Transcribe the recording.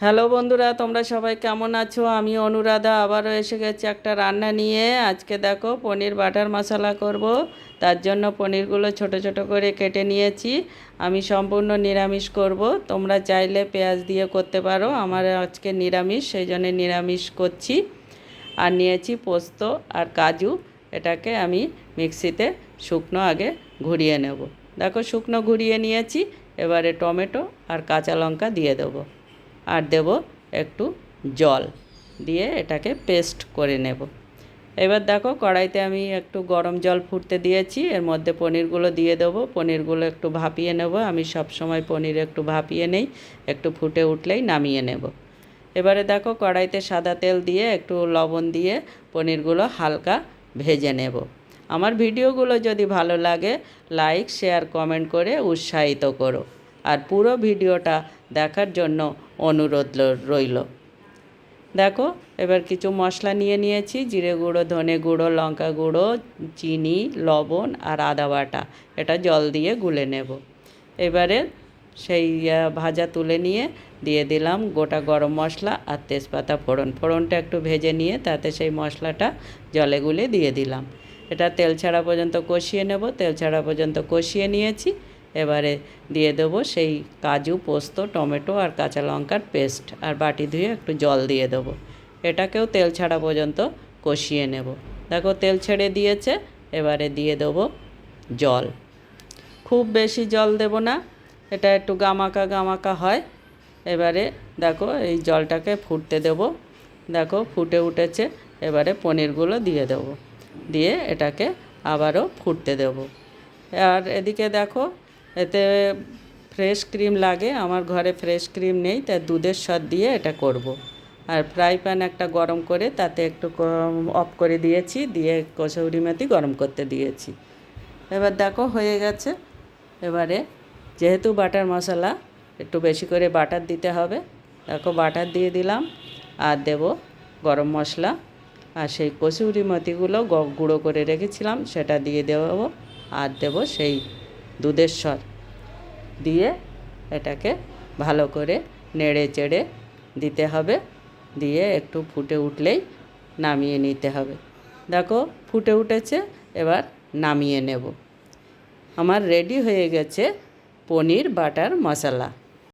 Hello বন্ধুরা, তোমরা সবাই কেমন আছো? আমি অনুরাধা আবারও এসে গেছি একটা রান্না নিয়ে। আজকে দেখো পনির বাটার মশলা করব। তার জন্য পনিরগুলো ছোট ছোট করে কেটে নিয়েছি। আমি সম্পূর্ণ নিরামিষ করব, তোমরা চাইলে পেঁয়াজ দিয়ে করতে পারো। আমার আজকে নিরামিষ, সেই জন্য নিরামিষ করছি। আর নিয়েছি পোস্ত আর কাজু, এটাকে আমি মিক্সিতে শুকনো আগে ঘুরিয়ে নেব। দেখো শুকনো ঘুরিয়ে নিয়েছি। এবারে টমেটো আর কাঁচা লঙ্কা দিয়ে দেবো, আর দেব একটু জল দিয়ে এটাকে পেস্ট করে নেব। এবার দেখো কড়াইতে আমি একটু গরম জল ফুটতে দিয়েছি, এর মধ্যে পনিরগুলো দিয়ে দেবো। পনিরগুলো একটু ভাপিয়ে নেব, আমি সব সময় পনির একটু ভাপিয়ে নেই, একটু ফুটে উঠলেই নামিয়ে নেব। এবারে দেখো কড়াইতে সাদা তেল দিয়ে একটু লবণ দিয়ে পনিরগুলো হালকা ভেজে নেব। আমার ভিডিওগুলো যদি ভালো লাগে লাইক শেয়ার কমেন্ট করে উৎসাহিত করো, আর পুরো ভিডিওটা দেখার জন্য অনুরোধ রইল। দেখো এবার কিছু মশলা নিয়ে নিয়েছি, জিরে গুঁড়ো, ধনে গুঁড়ো, লঙ্কা গুঁড়ো, চিনি, লবণ আর আদা বাটা। এটা জল দিয়ে গুলে নেব। এবারে সেই ভাজা তুলে নিয়ে দিয়ে দিলাম গোটা গরম মশলা আর তেজপাতা ফোড়নটা একটু ভেজে নিয়ে তাতে সেই মশলাটা জলে গুলে দিয়ে দিলাম। এটা তেল ছাড়া পর্যন্ত কষিয়ে নেব। তেল ছাড়া পর্যন্ত কষিয়ে নিয়েছি। এবারে দিয়ে দেবো সেই কাজু, পোস্ত, টমেটো আর কাঁচা লঙ্কার পেস্ট, আর বাটি ধুয়ে একটু জল দিয়ে দেবো। এটাকেও তেল ছাড়া পর্যন্ত কষিয়ে নেব। দেখো তেল ছেড়ে দিয়েছে। এবারে দিয়ে দেবো জল। খুব বেশি জল দেব না, এটা একটু গামাকা গামাকা হয়। এবারে দেখো এই জলটাকে ফুটতে দেব। দেখো ফুটে উঠেছে। এবারে পনিরগুলো দিয়ে দেবো, দিয়ে এটাকে আবারও ফুটতে দেব। আর এদিকে দেখো এতে ফ্রেশ ক্রিম লাগে, আমার ঘরে ফ্রেশ ক্রিম নেই, তাই দুধের স্বাদ দিয়ে এটা করব। আর ফ্রাই প্যান একটা গরম করে তাতে একটু অফ করে দিয়েছি, দিয়ে কসুরি মেথি গরম করতে দিয়েছি। এবার দেখো হয়ে গেছে। এবারে যেহেতু বাটার মশলা একটু বেশি করে বাটার দিতে হবে, দেখো বাটার দিয়ে দিলাম, আর দেব গরম মশলা, আর সেই কসুরি মেথিগুলো গুঁড়ো করে রেখেছিলাম সেটা দিয়ে দেবো, আর দেব সেই দুধের স্বর দিয়ে এটাকে ভালো করে নেড়ে চেড়ে দিতে হবে। দিয়ে একটু ফুটে উঠলেই নামিয়ে নিতে হবে। দেখো ফুটে উঠেছে, এবার নামিয়ে নেব। আমার রেডি হয়ে গেছে পনির বাটার মশলা।